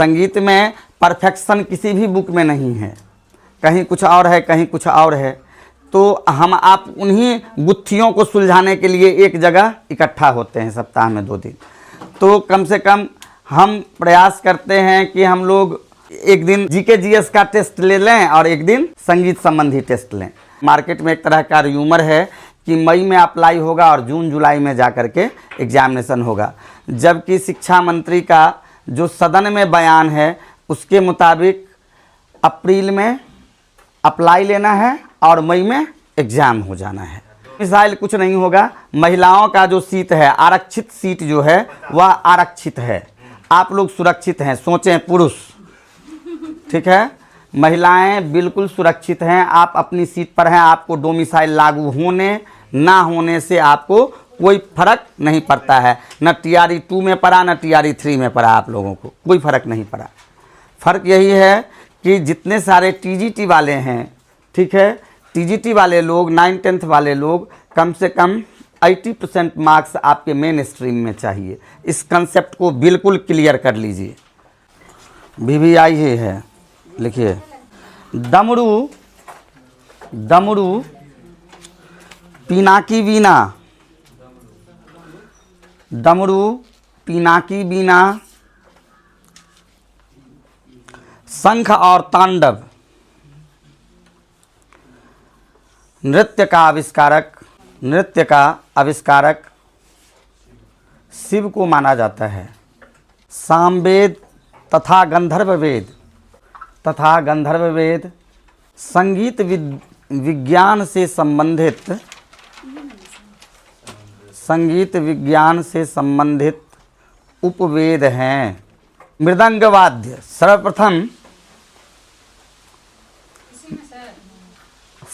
संगीत में परफेक्शन किसी भी बुक में नहीं है, कहीं कुछ और है, कहीं कुछ और है। तो हम आप उन्हीं गुत्थियों को सुलझाने के लिए एक जगह इकट्ठा होते हैं सप्ताह में 2 दिन। तो कम से कम हम प्रयास करते हैं कि हम लोग एक दिन जीके जीएस का टेस्ट ले लें और एक दिन संगीत संबंधी टेस्ट लें। मार्केट में एक तरह का र्यूमर है कि मई में अप्लाई होगा और जून जुलाई में जा कर के एग्जामिनेशन होगा, जबकि शिक्षा मंत्री का जो सदन में बयान है उसके मुताबिक अप्रैल में अप्लाई लेना है और मई में एग्ज़ाम हो जाना है। मिसाइल कुछ नहीं होगा, महिलाओं का जो सीट है, आरक्षित सीट जो है वह आरक्षित है, आप लोग सुरक्षित हैं। सोचें पुरुष, ठीक है, महिलाएं बिल्कुल सुरक्षित हैं, आप अपनी सीट पर हैं, आपको डोमिसाइल लागू होने ना होने से आपको कोई फर्क नहीं पड़ता है। न टीआरई 2 में पड़ा, न टीआरई 3 में पड़ा, आप लोगों को कोई फ़र्क नहीं पड़ा। फ़र्क यही है कि जितने सारे टीजीटी वाले हैं, ठीक है, टीजीटी वाले लोग 9th-10th वाले लोग कम से कम 80% मार्क्स आपके मेन स्ट्रीम में चाहिए। इस कंसेप्ट को बिल्कुल क्लियर कर लीजिए। VVI ही है, लिखिए डमरू डमरू पिनाकी बीना, डमरू पिनाकी बीना, शंख और तांडव, नृत्य का आविष्कारक शिव को माना जाता है। सामवेद तथा गंधर्व वेद संगीत विज्ञान से संबंधित उपवेद हैं। मृदंग वाद्य सर्वप्रथम,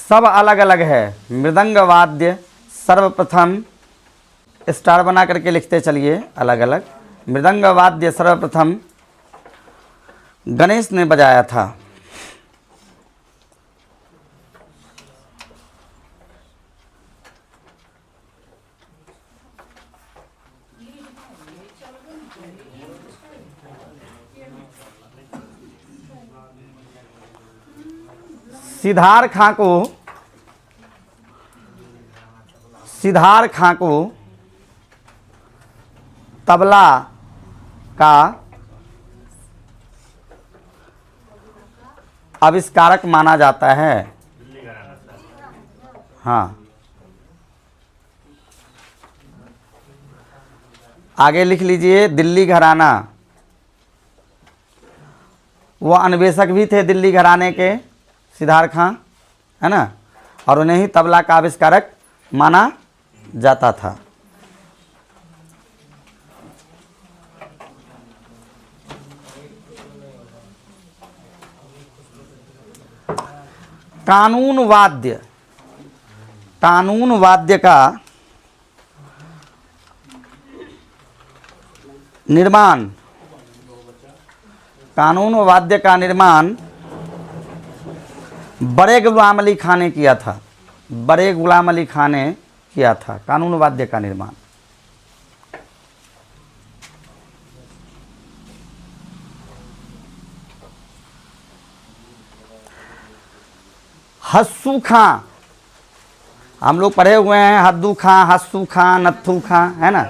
सब अलग अलग है। मृदंग वाद्य सर्वप्रथम, स्टार बना करके लिखते चलिए अलग अलग। मृदंग वाद्य सर्वप्रथम गणेश ने बजाया था। सिद्धार्थ खां को तबला का आविष्कारक माना जाता है। हाँ, आगे लिख लीजिए दिल्ली घराना। वो अन्वेषक भी थे दिल्ली घराने के, सिद्धार्थ खां, है ना, और उन्हें ही तबला का आविष्कारक माना जाता था। कानून वाद्य का निर्माण, बड़े गुलाम अली खां ने किया था। कानून वाद्य का निर्माण। हस्सू खां, हम लोग पढ़े हुए हैं, हद्दू खां, हस्सू खां, नत्थू खां, है ना,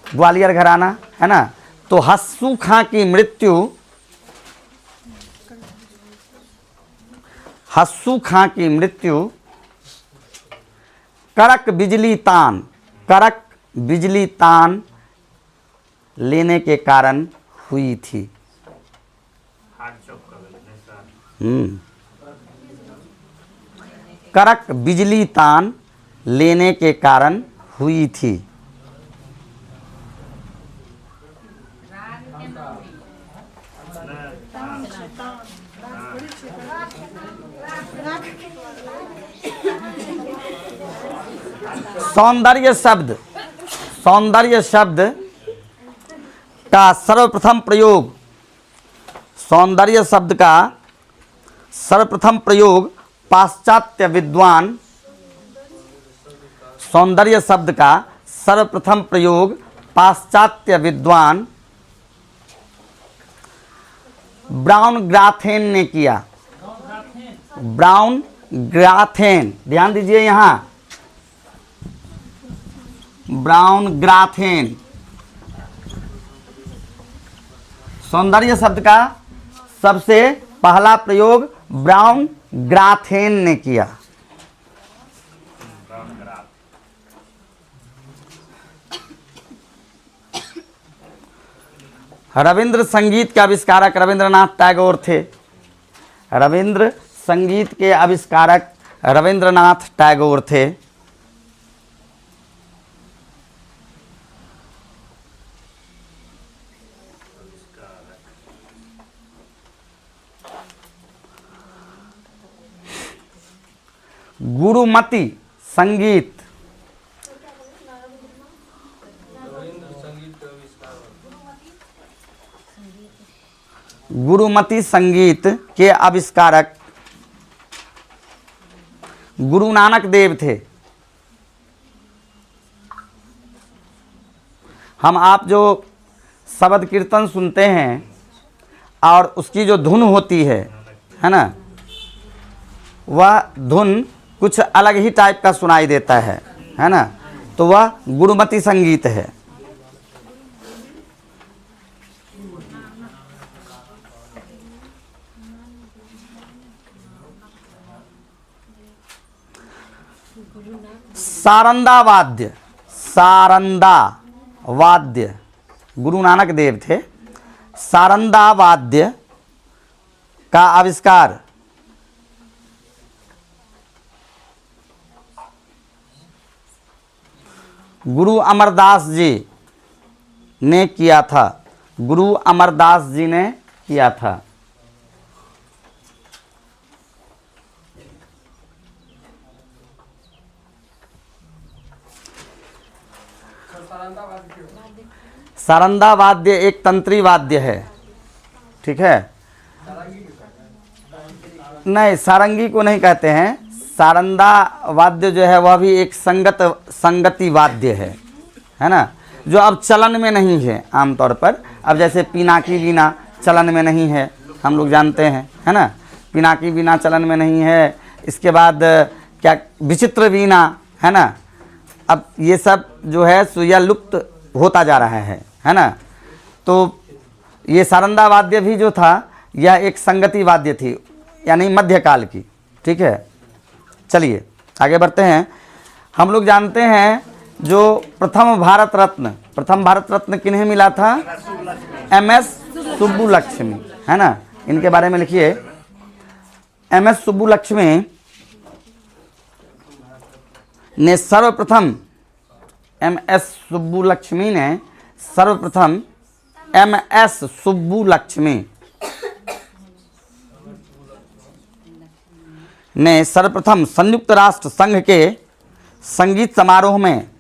ग्वालियर घराना, है ना। तो हस्सू खां की मृत्यु कड़क बिजली तान लेने के कारण हुई थी। कड़क बिजली तान लेने के कारण हुई थी। सौंदर्य शब्द का सर्वप्रथम प्रयोग पाश्चात्य विद्वान ब्राउन ग्राथेन ने किया। ब्राउन ग्राथेन, ध्यान दीजिए यहाँ, ब्राउन ग्राथेन सौंदर्य शब्द का सबसे पहला प्रयोग ब्राउन ग्राथेन ने किया। रविंद्र संगीत के आविष्कारक रविंद्रनाथ टैगोर थे। रविंद्र संगीत के आविष्कारक रविंद्रनाथ टैगोर थे। गुरुमती संगीत, गुरुमती संगीत के आविष्कारक गुरु नानक देव थे। हम आप जो शब्द कीर्तन सुनते हैं और उसकी जो धुन होती है ना, वह धुन कुछ अलग ही टाइप का सुनाई देता है ना, तो वह गुरुमती संगीत है। सारंदा वाद्य, सारंदा वाद्य गुरु नानक देव थे। सारंदा वाद्य का आविष्कार गुरु अमरदास जी ने किया था। गुरु अमरदास जी ने किया था। सारंदा वाद्य एक तंत्री वाद्य है, ठीक है। नहीं, सारंगी को नहीं कहते हैं। सारंदा वाद्य जो है वह भी एक संगति वाद्य है ना, जो अब चलन में नहीं है आमतौर पर। अब जैसे पिनाकी वीणा चलन में नहीं है, हम लोग जानते हैं, है ना, पिनाकी वीणा चलन में नहीं है। इसके बाद क्या विचित्र वीणा, है ना। अब ये सब जो है सो यह लुप्त होता जा रहा है ना। तो ये सारंदा वाद्य भी जो था यह एक संगति वाद्य थी, यानी मध्यकाल की, ठीक है। चलिए आगे बढ़ते हैं। हम लोग जानते हैं जो प्रथम भारत रत्न किन्हें मिला था? MS सुब्बुलक्ष्मी, है ना। इनके बारे में लिखिए। MS सुब्बुलक्ष्मी ने सर्वप्रथम, MS सुब्बुलक्ष्मी ने सर्वप्रथम, MS सुब्बुलक्ष्मी ने सर्वप्रथम संयुक्त राष्ट्र संघ के संगीत समारोह में,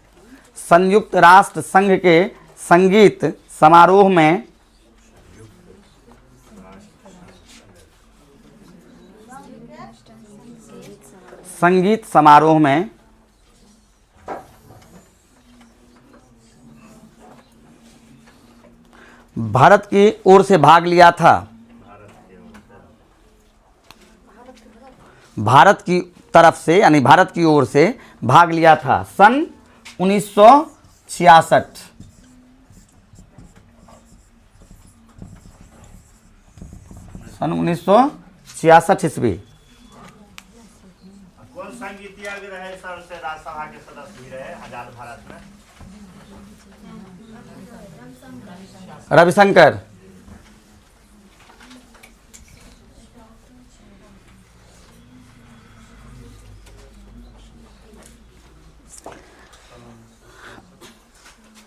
संयुक्त राष्ट्र संघ के संगीत समारोह में संगीत समारोह में भारत की ओर से भाग लिया था। भारत की तरफ से, यानी भारत की ओर से भाग लिया था सन 1966। सन 1966 ईस्वी। कौन संगीतज्ञ रहे सर से राज्यसभा के सदस्य भी रहे आजाद भारत में? रविशंकर।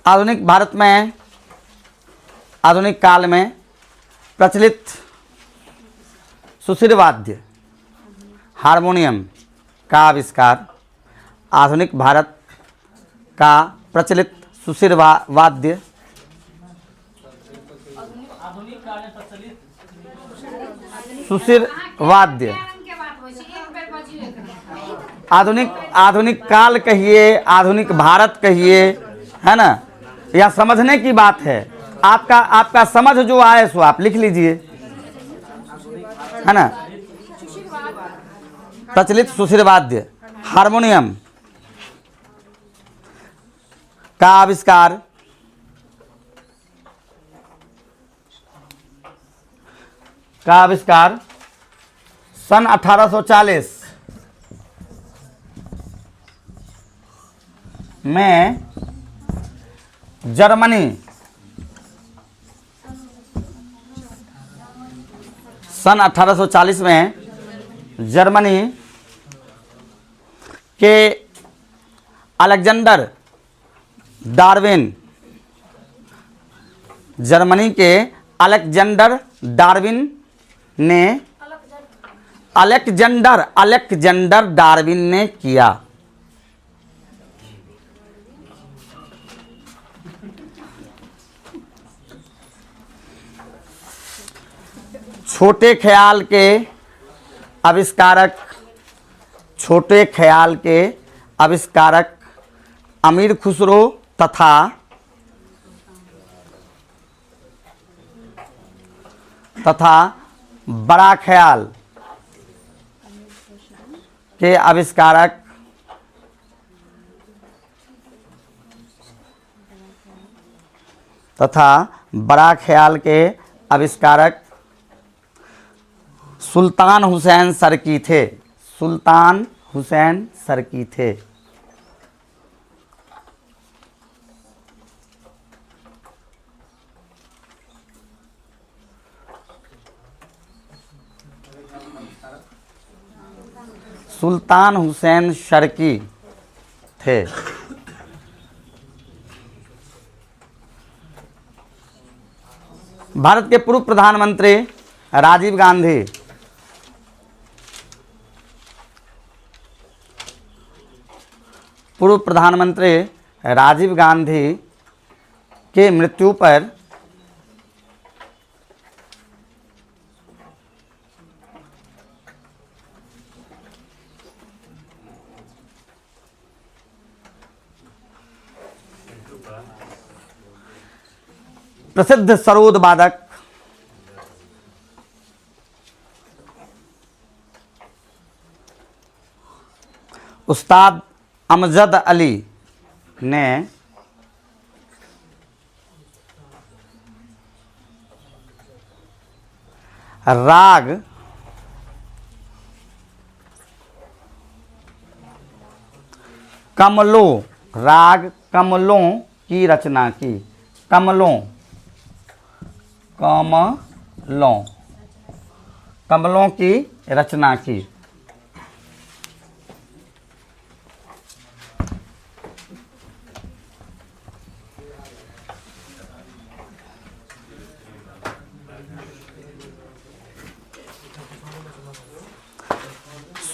आधुनिक भारत में, आधुनिक काल में प्रचलित सुशिर वाद्य हारमोनियम का आविष्कार, आधुनिक भारत का प्रचलित सुशिर वाद्य, सुशिर वाद्य, आधुनिक काल कहिए, आधुनिक भारत कहिए, है ना। यह समझने की बात है। आपका समझ जो आए सो आप लिख लीजिए। है ना। प्रचलित सुशिर वाद्य हारमोनियम का आविष्कार सन 1840 में जर्मनी सन 1840 में जर्मनी के अलेक्जेंडर डार्विन ने अलेक्जेंडर डार्विन ने किया। छोटे ख्याल के आविष्कारक अमीर खुसरो तथा बड़ा ख्याल के आविष्कारक सुल्तान हुसैन सरकी थे। सुल्तान हुसैन शर्की थे। भारत के पूर्व प्रधानमंत्री राजीव गांधी के मृत्यु पर प्रसिद्ध सरोद वादक उस्ताद अमजद अली ने राग कमलों की रचना की। कमलों की रचना की।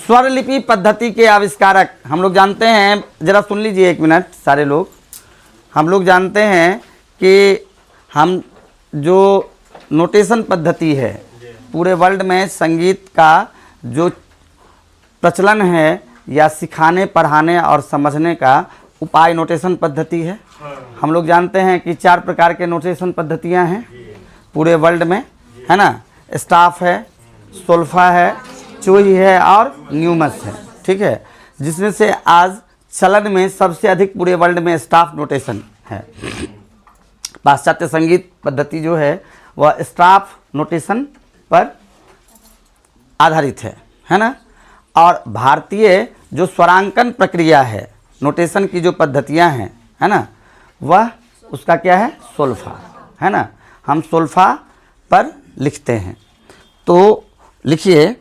स्वरलिपि पद्धति के आविष्कारक हम लोग जानते हैं, जरा सुन लीजिए एक मिनट सारे लोग। हम लोग जानते हैं कि हम जो नोटेशन पद्धति है पूरे वर्ल्ड में संगीत का जो प्रचलन है या सिखाने पढ़ाने और समझने का उपाय नोटेशन पद्धति है। हम लोग जानते हैं कि 4 प्रकार के नोटेशन पद्धतियां हैं पूरे वर्ल्ड में, है ना। स्टाफ है, सोल्फा है, चोई है और न्यूमस है, ठीक है। जिसमें से आज चलन में सबसे अधिक पूरे वर्ल्ड में स्टाफ नोटेशन है। पाश्चात्य संगीत पद्धति जो है वह स्टाफ नोटेशन पर आधारित है ना। और भारतीय जो स्वरांकन प्रक्रिया है, नोटेशन की जो पद्धतियां हैं, है ना, वह उसका क्या है, सोल्फा, है ना। हम सोल्फा पर लिखते हैं। तो लिखिए,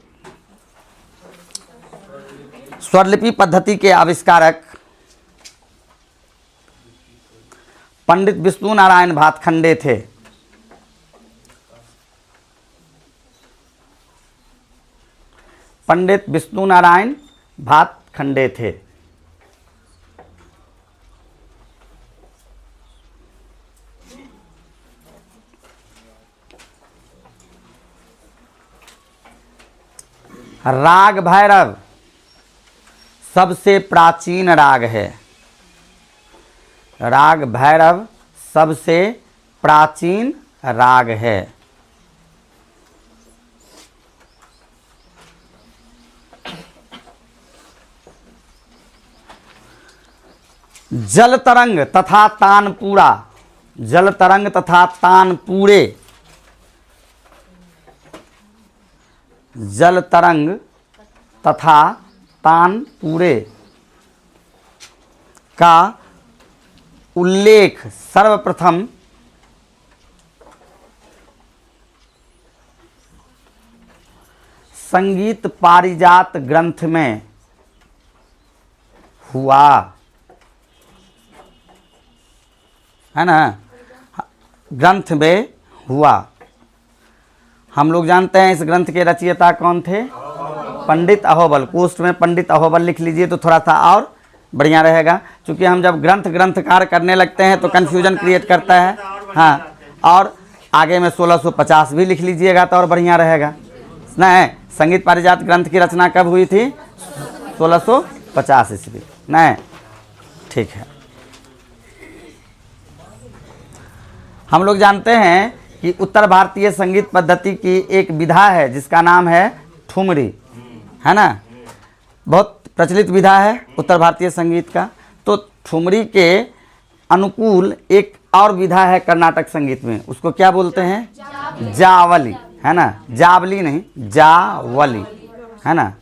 स्वरलिपि पद्धति के आविष्कारक पंडित विष्णु नारायण भातखंडे थे। पंडित विष्णु नारायण भातखंडे थे। राग भैरव सबसे प्राचीन राग है। राग भैरव सबसे प्राचीन राग है। जल तरंग तथा तान पूरा, जल तरंग तथा तान पूरे, जल तरंग तथा तान पूरे का उल्लेख सर्वप्रथम संगीत पारिजात ग्रंथ में हुआ, है ना, ग्रंथ में हुआ। हम लोग जानते हैं इस ग्रंथ के रचयिता कौन थे? पंडित अहोबल। पोस्ट में पंडित अहोबल लिख लीजिए तो थोड़ा सा और बढ़िया रहेगा, क्योंकि हम जब ग्रंथकार करने लगते हैं तो कन्फ्यूजन क्रिएट करता है। हाँ, और आगे में 1650 भी लिख लीजिएगा तो और बढ़िया रहेगा ना। संगीत पारिजात ग्रंथ की रचना कब हुई थी? 1650 ईस्वी ना। ठीक है। हम लोग जानते हैं कि उत्तर भारतीय संगीत पद्धति की एक विधा है जिसका नाम है ठुमरी, है ना। बहुत प्रचलित विधा है उत्तर भारतीय संगीत का। तो ठुमरी के अनुकूल एक और विधा है कर्नाटक संगीत में, उसको क्या बोलते हैं? जावली, है ना। जावली नहीं, जावली, है ना।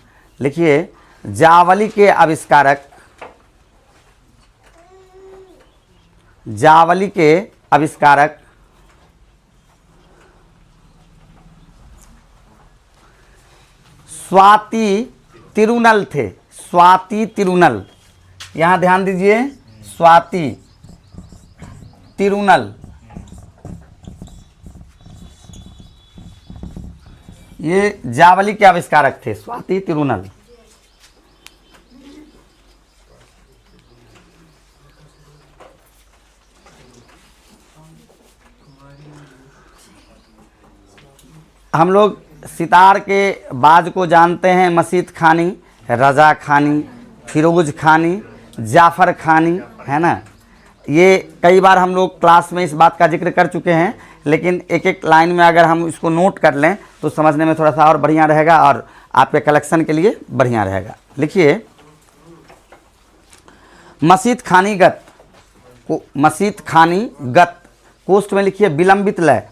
लिखिए, जावली के आविष्कारक, जावली के आविष्कारक स्वाति तिरुनल थे। स्वाति तिरुनल, यहाँ ध्यान दीजिए, स्वाति तिरुनल, ये जावली के आविष्कारक थे, स्वाति तिरुनल। हम लोग सितार के बाज को जानते हैं, मसीत खानी, रजा खानी, फिरोज खानी, जाफ़र खानी, है ना। ये कई बार हम लोग क्लास में इस बात का जिक्र कर चुके हैं, लेकिन एक एक लाइन में अगर हम इसको नोट कर लें तो समझने में थोड़ा सा और बढ़िया रहेगा और आपके कलेक्शन के लिए बढ़िया रहेगा। लिखिए, मसीत खानी गत को, मसीत खानी गत कोष्ठ में लिखिए विलंबित लय।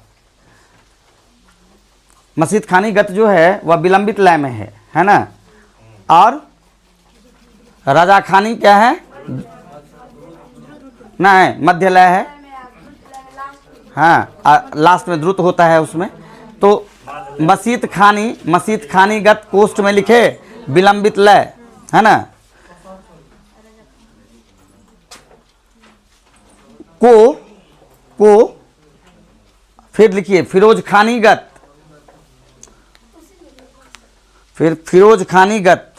मसीत खानी गत जो है वह विलंबित लय में है ना। और रजा खानी क्या है? नहीं, मध्य लय है। हाँ, लास्ट में द्रुत होता है उसमें। तो मसीत खानी गत कोष्ठ में लिखे विलंबित लय, है ना। को फिर लिखिए फिरोज खानी गत, फिर फिरोज खानी गत,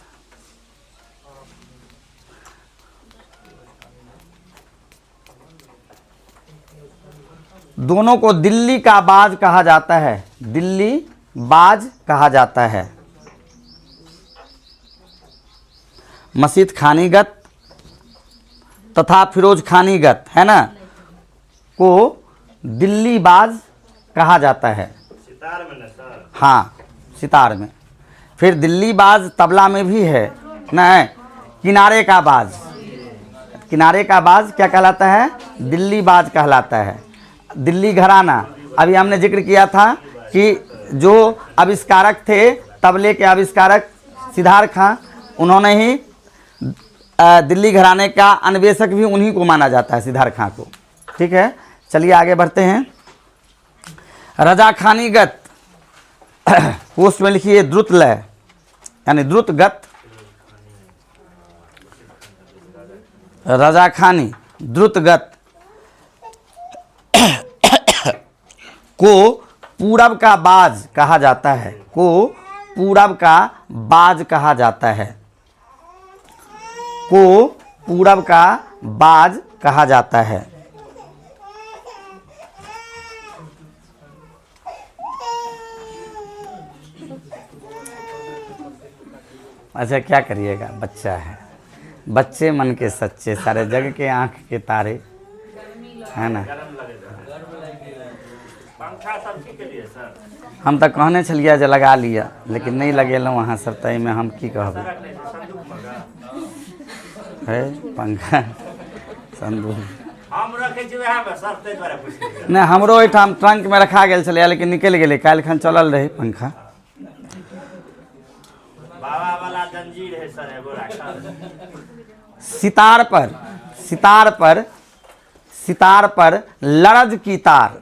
दोनों को दिल्ली का बाज कहा जाता है, दिल्ली बाज कहा जाता है। मसीत खानीगत तथा फिरोज खानीगत, है ना, को दिल्ली बाज कहा जाता है। सितार में ना सर? हाँ, सितार में। फिर दिल्ली बाज तबला में भी है ना। किनारे का बाज, किनारे का बाज क्या कहलाता है? दिल्ली बाज कहलाता है। दिल्ली घराना, अभी हमने जिक्र किया था कि जो आविष्कारक थे तबले के आविष्कारक सिद्धार्थ खां, उन्होंने ही दिल्ली घराने का अन्वेषक भी उन्हीं को माना जाता है, सिद्धार्थ खां को। ठीक है, चलिए आगे बढ़ते हैं। रजा खानीगत कोष्ठ में लिखिए द्रुत लय, यानी द्रुत गत। रजा खानी द्रुत गत को पूरब का बाज कहा जाता है, को पूरब का बाज कहा जाता है, को पूरब का बाज कहा जाता है। अच्छा, क्या करिएगा, बच्चा है, बच्चे मन के सच्चे, सारे जग के आंख के तारे, है ना। पंखा सब की के लिए सर? हम तो कहने छलिए जे लगा लिया, लेकिन नहीं लगेलहुँ वहाँ सर, तय में हम की कहब है पंखा। संदूक हम रखे छी वहाँ में सर ते द्वारा पूछ नहीं, हमरो एठाम ट्रंक में रखा गेल छलै, लेकिन निकलि गेलै, काल्हि खन चलल रहे पंखा। बाबा वाला जंजीर है सर एगो रखल। सितार पर, सितार पर, सितार पर लरज की तार,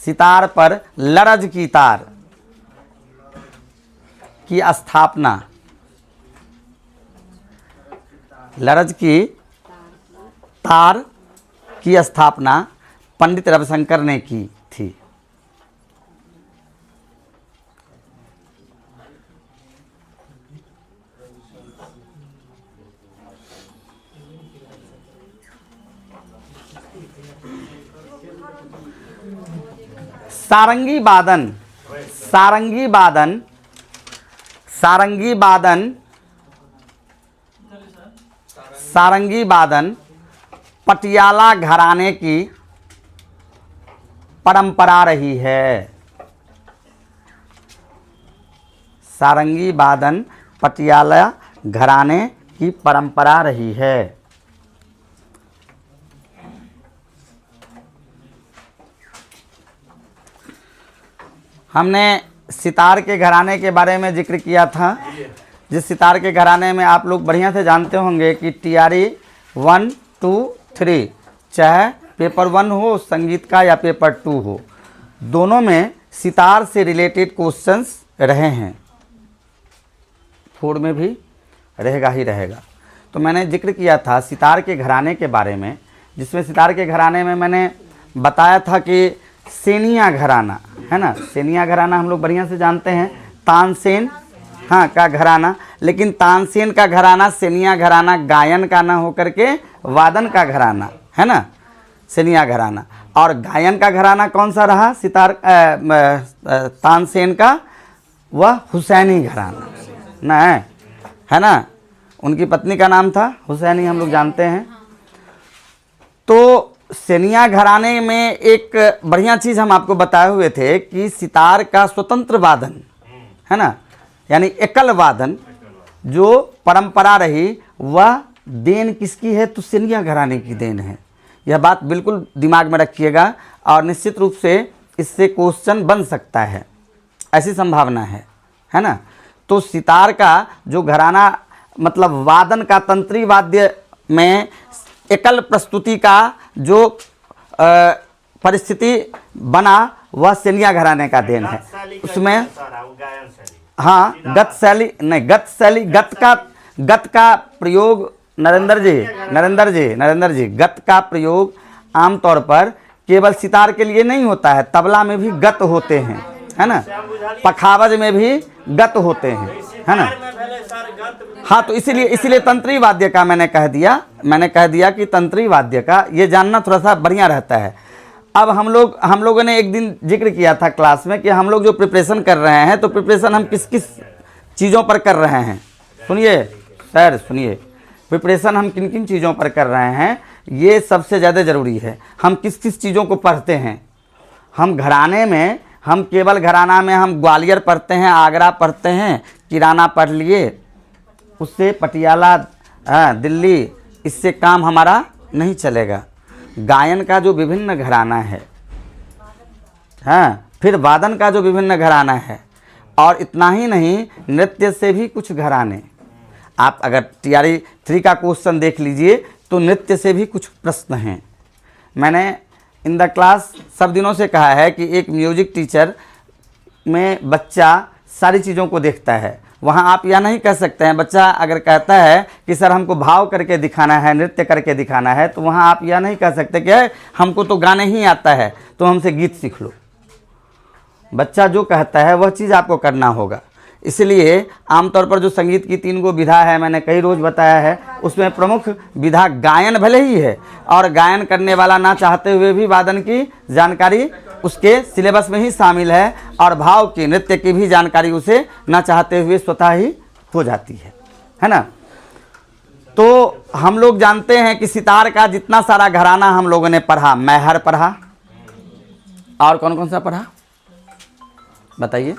सितार पर लरज की तार की स्थापना, लरज की तार की स्थापना पंडित रविशंकर ने की थी। सारंगी वादन, सारंगी वादन, सारंगी वादन, सारंगी वादन पटियाला घराने की परंपरा रही है। सारंगी वादन पटियाला घराने की परंपरा रही है। हमने सितार के घराने के बारे में जिक्र किया था। जिस सितार के घराने में आप लोग बढ़िया से जानते होंगे कि टीआरई 1, 2, 3, चाहे पेपर 1 हो संगीत का या पेपर 2 हो, दोनों में सितार से रिलेटेड क्वेश्चंस रहे हैं, 4 में भी रहेगा ही रहेगा। तो मैंने जिक्र किया था सितार के घराने के बारे में, जिसमें सितार के घराने में मैंने बताया था कि सेनिया घराना है ना, सेनिया घराना हम लोग बढ़िया से जानते हैं, तानसेन हाँ का घराना, लेकिन तानसेन का घराना सेनिया घराना गायन का ना होकर के वादन का घराना है ना, सेनिया घराना। और गायन का घराना कौन सा रहा सितार तानसेन का, वह हुसैनी घराना ना है ना, उनकी पत्नी का नाम था हुसैनी, हम लोग जानते हैं। तो सेनिया घराने में एक बढ़िया चीज़ हम आपको बताए हुए थे कि सितार का स्वतंत्र वादन है ना, यानी एकल वादन जो परंपरा रही, वह देन किसकी है, तो सेनिया घराने की देन है। यह बात बिल्कुल दिमाग में रखिएगा और निश्चित रूप से इससे क्वेश्चन बन सकता है, ऐसी संभावना है ना। तो सितार का जो घराना मतलब वादन का तंत्री वाद्य में एकल प्रस्तुति का जो परिस्थिति बना, वह सेनिया घराने का देन है। उसमें हाँ गत शैली नहीं, गत शैली, गत का प्रयोग नरेंद्र जी गत का प्रयोग आमतौर पर केवल सितार के लिए नहीं होता है, तबला में भी गत होते हैं है ना, पखावज में भी गत होते हैं है ना। हाँ तो इसीलिए तंत्री वाद्य का मैंने कह दिया कि तंत्री वाद्य का ये जानना थोड़ा सा बढ़िया रहता है। अब हम लोगों ने एक दिन जिक्र किया था क्लास में कि हम लोग जो प्रिपरेशन कर रहे हैं, तो प्रिपरेशन हम किस किस चीज़ों पर कर रहे हैं, सुनिए सर सुनिए, प्रिपरेशन हम किन किन चीज़ों पर कर रहे हैं, ये सबसे ज़्यादा ज़रूरी है। हम किस किस चीज़ों को पढ़ते हैं, हम घराने में, हम केवल घराना में हम ग्वालियर पढ़ते हैं, आगरा पढ़ते हैं, किराना पढ़ लिए, उससे पटियाला दिल्ली, इससे काम हमारा नहीं चलेगा। गायन का जो विभिन्न घराना है, हाँ फिर वादन का जो विभिन्न घराना है, और इतना ही नहीं नृत्य से भी कुछ घराने। आप अगर टीआरई 3 का क्वेश्चन देख लीजिए तो नृत्य से भी कुछ प्रश्न हैं। मैंने इन द क्लास सब दिनों से कहा है कि एक म्यूजिक टीचर में बच्चा सारी चीज़ों को देखता है। वहाँ आप यह नहीं कह सकते हैं, बच्चा अगर कहता है कि सर हमको भाव करके दिखाना है, नृत्य करके दिखाना है, तो वहाँ आप यह नहीं कह सकते कि हमको तो गाने ही आता है तो हमसे गीत सीख लो। बच्चा जो कहता है वह चीज़ आपको करना होगा। इसलिए आमतौर पर जो संगीत की 3 गो विधा है, मैंने कई रोज़ बताया है, उसमें प्रमुख विधा गायन भले ही है, और गायन करने वाला ना चाहते हुए भी वादन की जानकारी उसके सिलेबस में ही शामिल है, और भाव की, नृत्य की भी जानकारी उसे ना चाहते हुए स्वतः ही हो जाती है ना। तो हम लोग जानते हैं कि सितार का जितना सारा घराना हम लोगों ने पढ़ा, मैहर पढ़ा, और कौन कौन सा पढ़ा बताइए,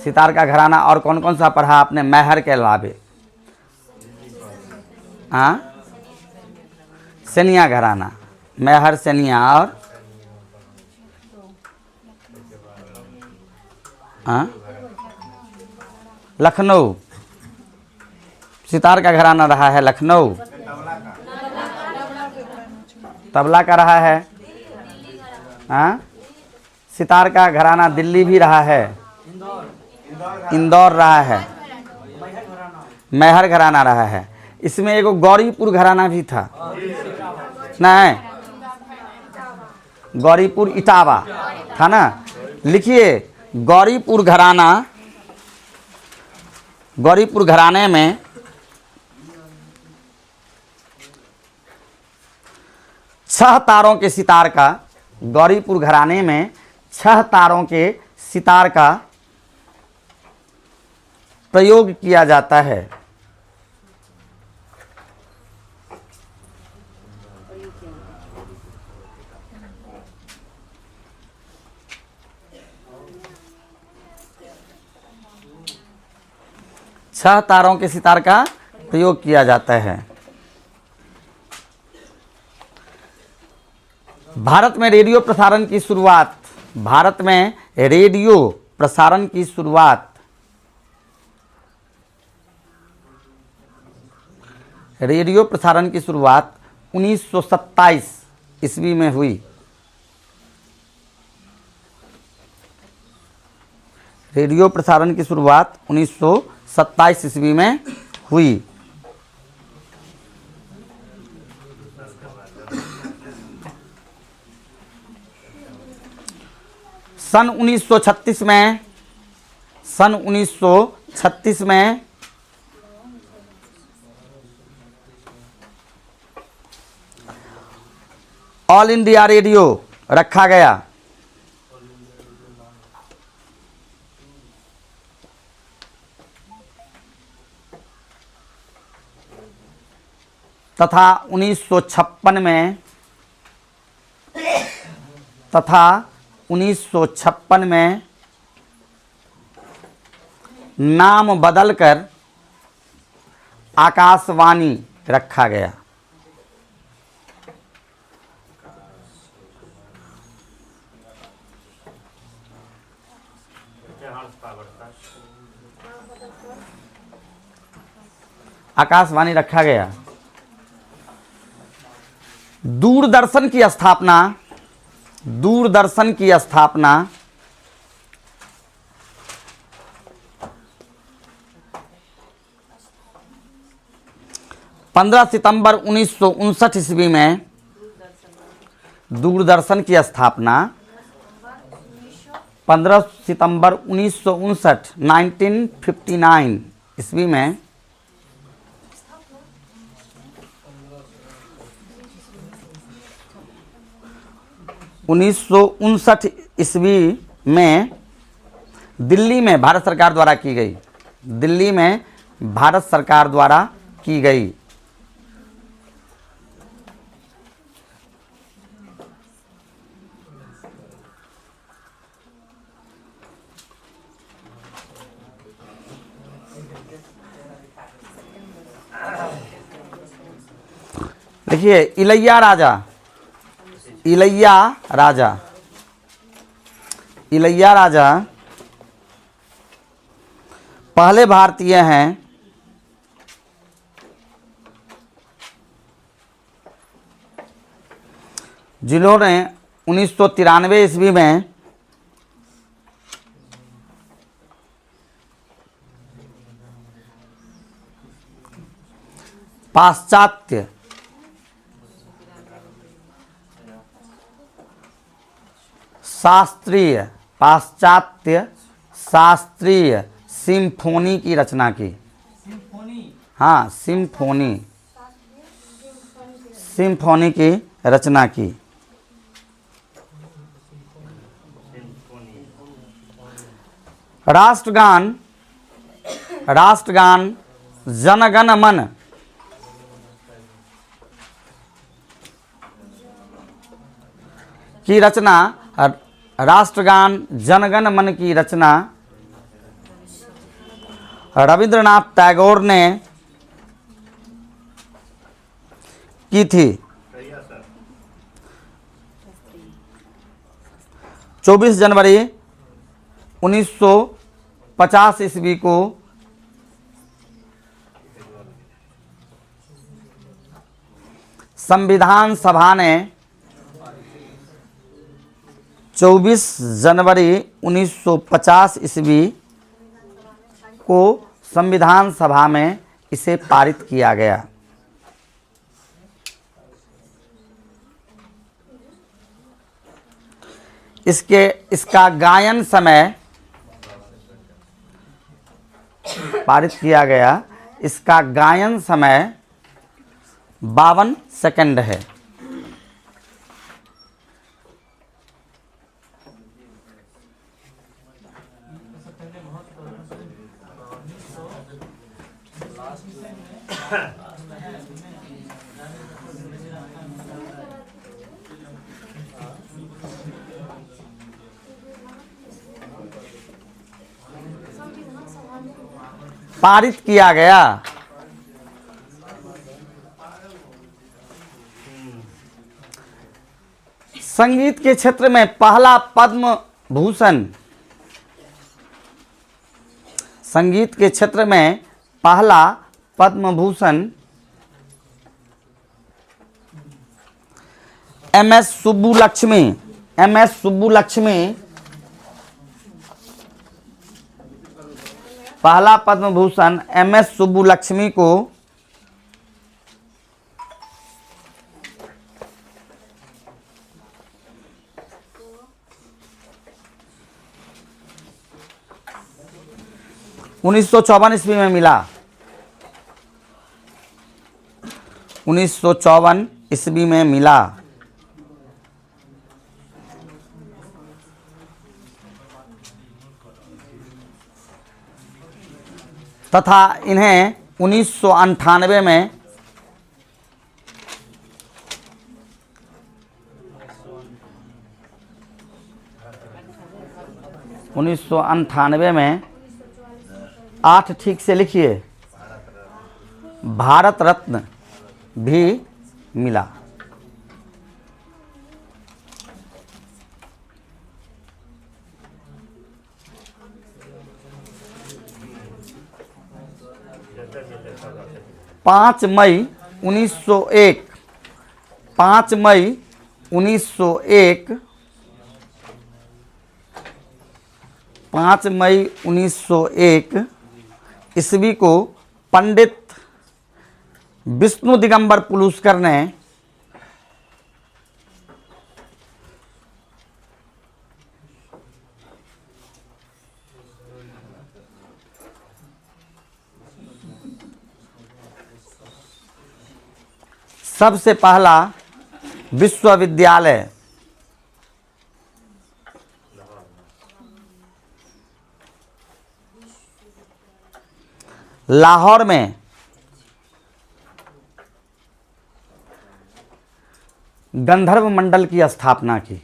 सितार का घराना और कौन कौन सा पढ़ा आपने मैहर के अलावे? हाँ सेनिया घराना, मैहर सेनिया और लखनऊ, सितार का घराना रहा है लखनऊ, तबला का रहा है सितार का घराना दिल्ली भी रहा है, इंदौर रहा है, मैहर घराना रहा है। इसमें एक गौरीपुर घराना भी था, नहीं गौरीपुर इटावा था ना। लिखिए गौरीपुर घराने में 6 तारों के सितार का, गौरीपुर घराने में 6 तारों के सितार का प्रयोग किया जाता है। छह तारों के सितार का प्रयोग किया जाता है। भारत में रेडियो प्रसारण की शुरुआत, भारत में रेडियो प्रसारण की शुरुआत रेडियो प्रसारण की शुरुआत 1927 ईस्वी में हुई। रेडियो प्रसारण की शुरुआत 1927 ईस्वी में हुई। सन 1936 में ऑल इंडिया रेडियो रखा गया। तथा 1956 में नाम बदलकर आकाशवाणी रखा गया। आकाशवाणी रखा गया। दूरदर्शन की स्थापना 15 सितंबर 1959 ईस्वी में, दूरदर्शन की स्थापना 15 सितंबर 1959 1959 ईस्वी में 1959 ईस्वी में दिल्ली में भारत सरकार द्वारा की गई। दिल्ली में भारत सरकार द्वारा की गई। देखिए इलैया राजा पहले भारतीय हैं जिन्होंने 1993 ईस्वी में पाश्चात्य शास्त्रीय सिम्फोनी की रचना की। हाँ, सिम्फोनी की रचना की। राष्ट्रगान जनगण मन की रचना, राष्ट्रगान जनगण मन की रचना रविंद्रनाथ टैगोर ने की थी। 24 जनवरी 1950 ईस्वी को संविधान सभा ने 24 जनवरी 1950 ईस्वी को संविधान सभा में इसे पारित किया गया। इसका गायन समय पारित किया गया। इसका गायन समय 52 सेकंड है। पारित किया गया। संगीत के क्षेत्र में पहला पद्म भूषण, संगीत के क्षेत्र में पहला पद्म भूषण एम.एस. सुब्बुलक्ष्मी, एम.एस. सुब्बुलक्ष्मी पहला पद्म भूषण एम.एस. सुब्बुलक्ष्मी को 1954 ईस्वी में मिला। 1954 ईस्वी में मिला। तथा इन्हें 1998 में में 8 ठीक से लिखिए, भारत रत्न भी मिला। पाँच मई 1901 5 मई 1901 5 मई 1901 ईस्वी को पंडित विष्णु दिगंबर पुलुस्कर ने सबसे पहला विश्वविद्यालय लाहौर में गंधर्व मंडल की स्थापना की।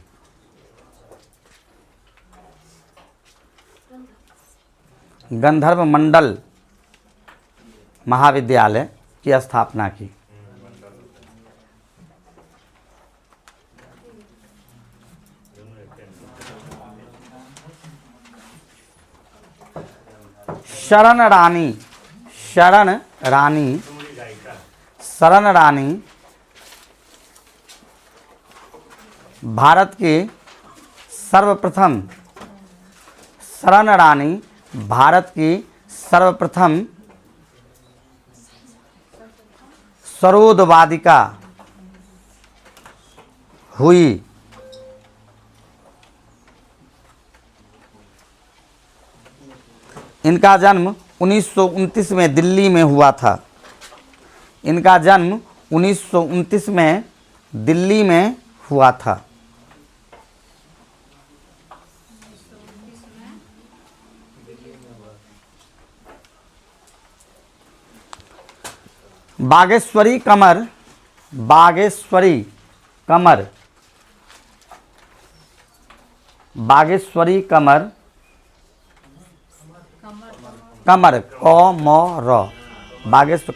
गंधर्व मंडल महाविद्यालय की स्थापना की। शरण रानी भारत की सर्वप्रथम सरोद वादिका हुई। इनका जन्म 1929 में दिल्ली में हुआ था। इनका जन्म 1929 में दिल्ली में हुआ था। बागेश्वरी कमर बागेश्वर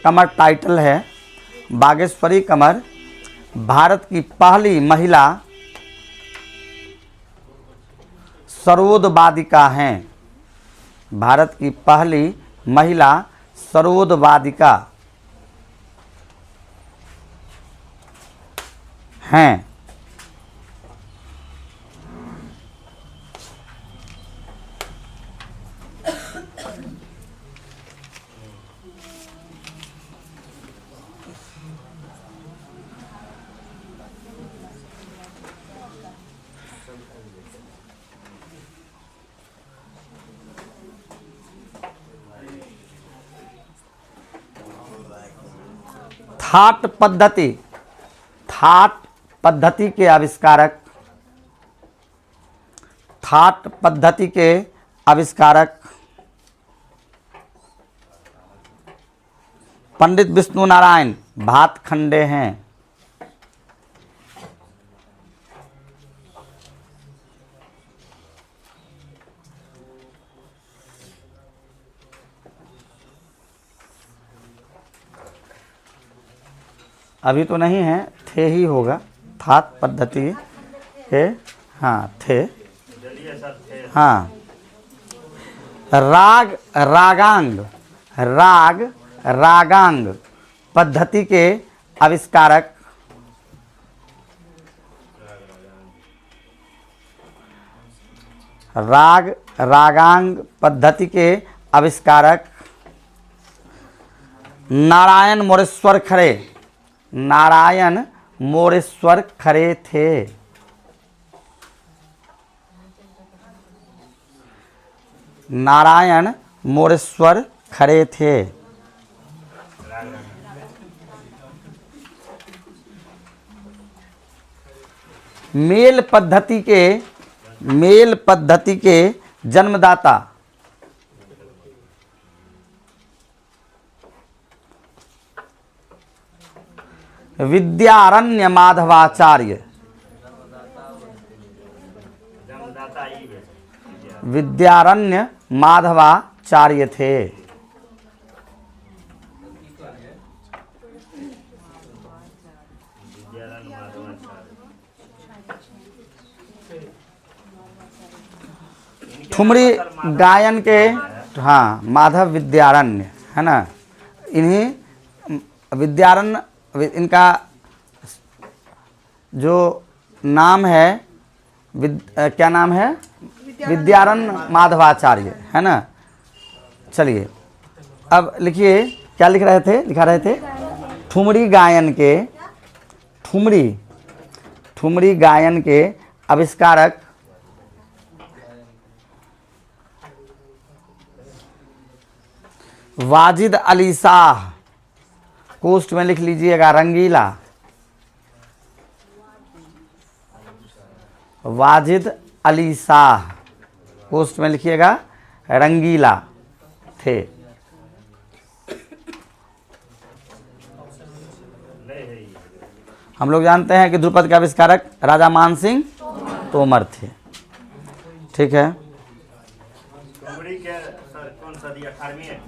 कमर टाइटल है। बागेश्वरी कमर भारत की पहली महिला सरोदवादिका हैं। भारत की पहली महिला सरोदवादिका हैं। थाट पद्धति के आविष्कारक, थाट पद्धति के आविष्कारक पंडित विष्णु नारायण भातखंडे हैं। अभी तो नहीं है, थे ही होगा। थाट पद्धति के, हाँ थे, चलिए सर थे। हाँ। रागांग पद्धति के आविष्कारक रागांग पद्धति के आविष्कारक नारायण मोरेश्वर खरे, नारायण मोरेश्वर खरे थे। नारायण मोरेश्वर खरे थे। मेल पद्धति के जन्मदाता विद्यारण्य माधवाचार्य, जन्मदाता ही है। विद्यारण्य माधवाचार्य थे। ठुमरी गायन के, हाँ, माधव विद्यारण्य है ना। इन्हीं विद्यारण्य, इनका जो नाम है क्या नाम है, विद्यारण्य माधवाचार्य है ना। चलिए अब लिखिए, क्या लिखा रहे थे ठुमरी गायन के आविष्कारक वाजिद अली शाह। कोष्ट में लिख लीजिएगा रंगीला। वाजिद अली शाह, कोष्ट में लिखिएगा रंगीला थे। हम लोग जानते हैं कि ध्रुपद के आविष्कारक राजा मान सिंह तोमर थे। ठीक है। ठुमरी के सर कौन सदी 18वीं है?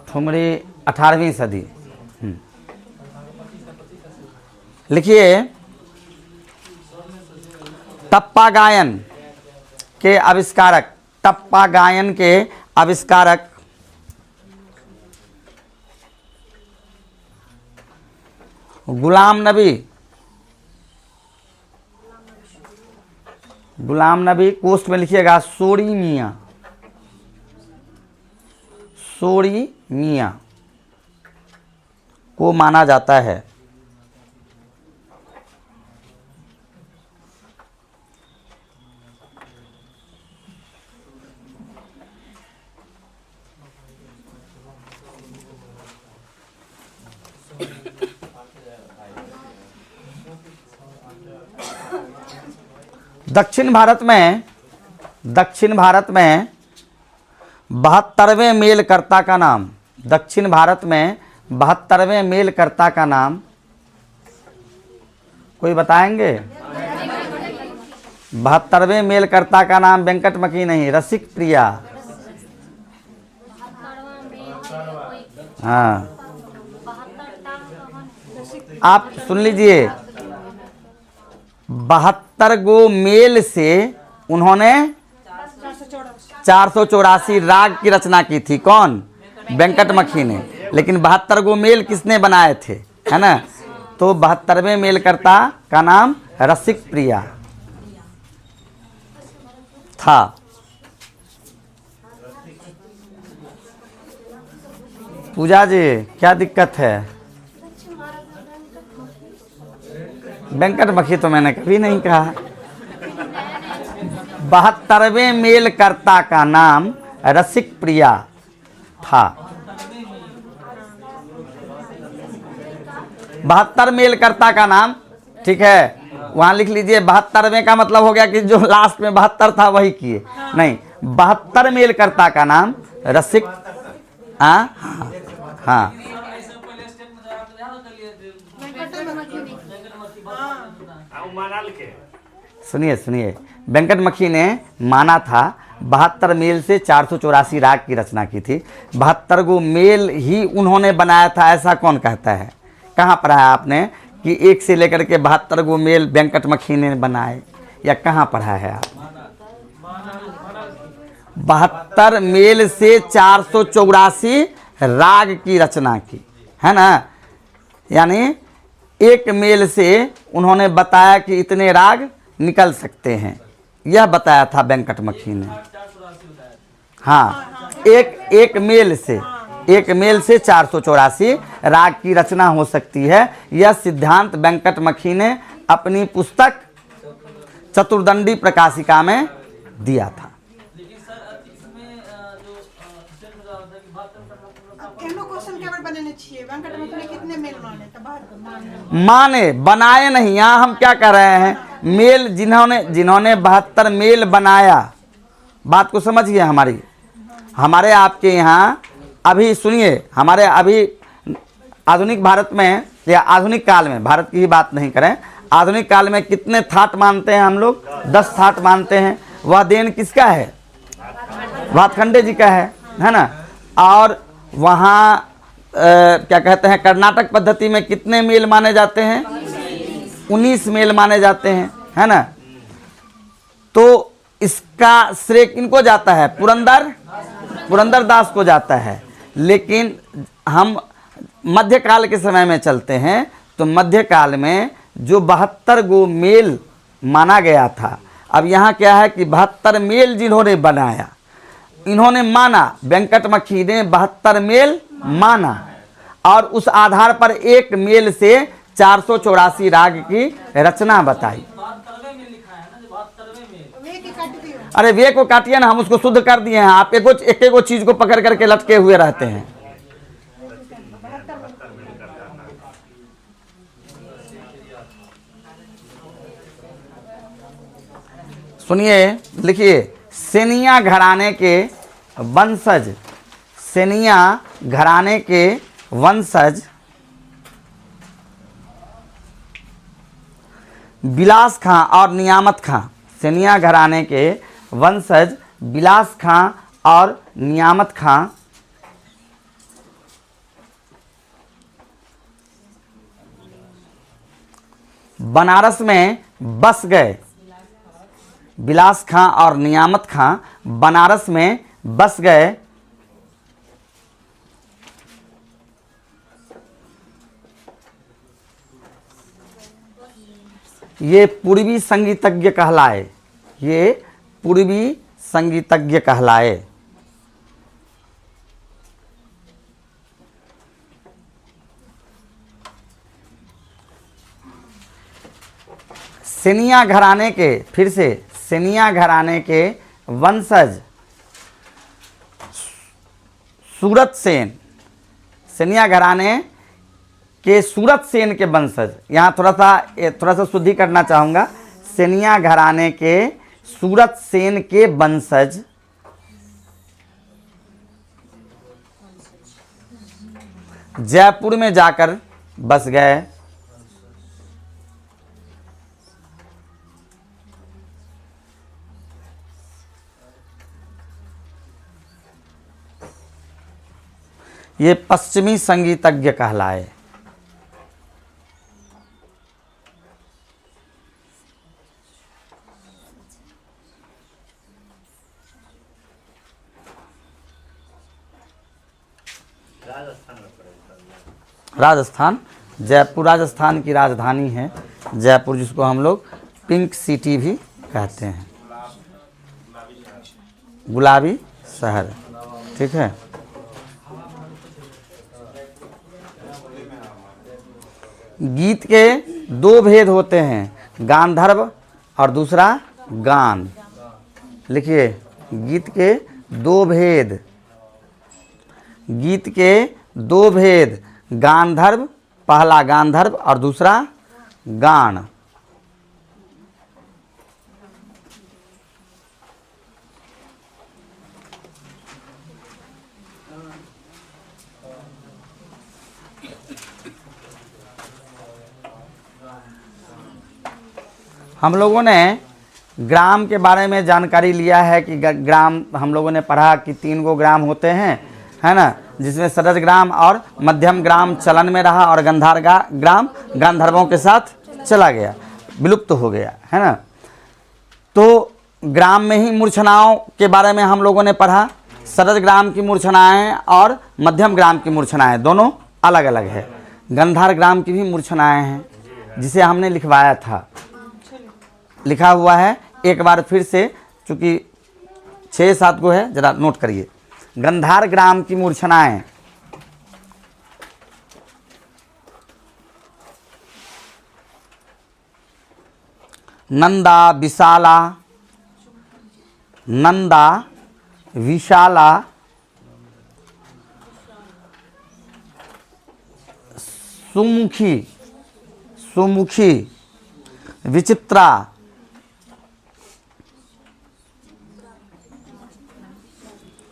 ठुमरी 18वीं सदी। लिखिए टप्पा गायन के आविष्कारक, टप्पा गायन के आविष्कारक गुलाम नबी, कोष्ट में लिखिएगा सोरी मियाँ को माना जाता है। दक्षिण भारत में 72वें मेलकर्ता का नाम, दक्षिण भारत में 72वें मेलकर्ता का नाम कोई बताएंगे? 72वें मेलकर्ता का नाम वेंकटमकी नहीं, रसिक प्रिया। हाँ, आप सुन लीजिए, 72 गो मेल से उन्होंने 484 राग की रचना की थी। कौन? वेंकट मखी ने। लेकिन 72 गो मेल किसने बनाए थे, है ना? तो 72वें मेलकर्ता का नाम रसिक प्रिया था। पूजा जी क्या दिक्कत है? वेंकट मखी तो मैंने कभी नहीं कहा। 72वें मेलकर्ता का नाम रसिक प्रिया था। 72 मेलकर्ता का नाम, ठीक है, वहां लिख लीजिए। 72वें का मतलब हो गया कि जो लास्ट में 72 था वही किए, नहीं। 72 मेलकर्ता का नाम रसिक, हाँ हाँ, मानल के सुनिए सुनिए, वेंकट मखी ने माना था 72 मेल से 484 राग की रचना की थी। 72 गो मेल ही उन्होंने बनाया था, ऐसा कौन कहता है? कहाँ पढ़ा है आपने कि एक से लेकर के 72 गो मेल वेंकट मखी ने बनाए, या कहाँ पढ़ा है आप? 72 मेल से 484 राग की रचना की, है ना? यानी एक मेल से उन्होंने बताया कि इतने राग निकल सकते हैं, यह बताया था वेंकट मखी ने। हाँ, एक मेल से 484 राग की रचना हो सकती है। यह सिद्धांत वेंकट मखी ने अपनी पुस्तक चतुर्दंडी प्रकाशिका में दिया था। माने, बनाए नहीं। यहाँ हम क्या कर रहे हैं, मेल जिन्होंने 72 मेल बनाया, बात को समझिए हमारी। हमारे आपके यहाँ अभी सुनिए, हमारे अभी आधुनिक भारत में या आधुनिक काल में, भारत की ही बात नहीं करें, आधुनिक काल में कितने थाट मानते हैं हम लोग? 10 थाट मानते हैं। वह देन किसका है? भातखंडे जी का है ना? और वहाँ क्या कहते हैं, कर्नाटक पद्धति में कितने मेल माने जाते हैं? 19 मेल माने जाते हैं, है ना? तो इसका श्रेय किनको जाता है? पुरंदर दास को जाता है। लेकिन हम मध्यकाल के समय में चलते हैं, तो मध्यकाल में जो 72 गो मेल माना गया था, अब यहाँ क्या है कि 72 मेल जिन्होंने बनाया, इन्होंने माना, वेंकट मखी ने 72 मेल माना, और उस आधार पर एक मेल से 484 राग की रचना बताई। अरे वे को काटिए ना, हम उसको शुद्ध कर दिए हैं। आप एक चीज को पकड़ करके लटके हुए रहते हैं। सुनिए, लिखिए, सेनिया घराने के वंशज, सेनिया घराने के वंशज बिलास खां और नियामत खां, सेनिया घराने के वंशज बिलास खां और नियामत खां बनारस में बस गए। बिलास खां और नियामत खां बनारस में बस गए। ये पूर्वी संगीतज्ञ कहलाए, ये पूर्वी संगीतज्ञ कहलाए। सेनिया घराने के, फिर से सेनिया घराने के वंशज सूरत सेन, सेनिया घराने के सूरत सेन के वंशज, यहाँ थोड़ा सा शुद्धि करना चाहूँगा। सेनिया घराने के सूरत सेन के वंशज जयपुर में जाकर बस गए। ये पश्चिमी संगीतज्ञ कहलाए। राजस्थान में पड़ेगा। राजस्थान, जयपुर राजस्थान की राजधानी है जयपुर, जिसको हम लोग पिंक सिटी भी कहते हैं, गुलाबी शहर। ठीक है। गीत के दो भेद होते हैं, गांधर्व और दूसरा गान। लिखिए, गीत के दो भेद, गीत के दो भेद, गांधर्व, पहला गांधर्व और दूसरा गान। हम लोगों ने ग्राम के बारे में जानकारी लिया है कि ग्राम हम लोगों ने पढ़ा कि 3 गो ग्राम होते हैं, है ना, जिसमें सरस ग्राम और मध्यम ग्राम चलन में रहा और गंधार ग्राम गांधर्वों के साथ चला गया, विलुप्त हो गया, है ना। तो ग्राम में ही मूर्छनाओं के बारे में हम लोगों ने पढ़ा। सरस ग्राम की मूर्छनाएँ और मध्यम ग्राम की मूर्छनाएँ दोनों अलग अलग है। गंधार ग्राम की भी मूर्छनाएँ हैं, जिसे हमने लिखवाया था, लिखा हुआ है। एक बार फिर से, चूँकि 6-7 गो है, जरा नोट करिए। गंधार ग्राम की मूर्छनाएँ, नंदा विशाला, नंदा विशाला, सुमुखी, सुमुखी, विचित्रा,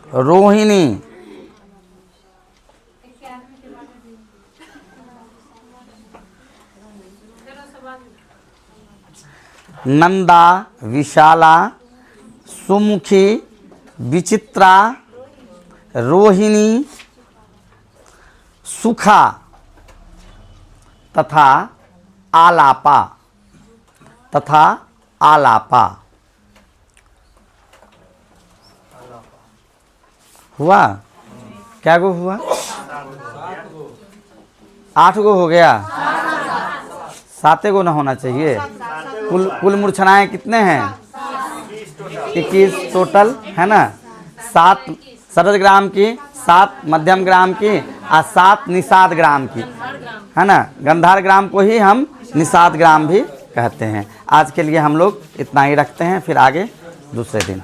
रोहिणी, नंदा विशाला, सुमुखी, विचित्रा, रोहिणी, सुखा तथा आलापा, तथा आलापा। हुआ? क्या गो हुआ? 8 गो हो गया। 7 गो ना होना चाहिए। कुल मूर्छनाएँ कितने हैं? 21 टोटल, है ना। 7 सरस ग्राम की, 7 मध्यम ग्राम की और 7 निषाद ग्राम की, है ना। गंधार ग्राम को ही हम निषाद ग्राम भी कहते हैं। आज के लिए हम लोग इतना ही रखते हैं, फिर आगे दूसरे दिन।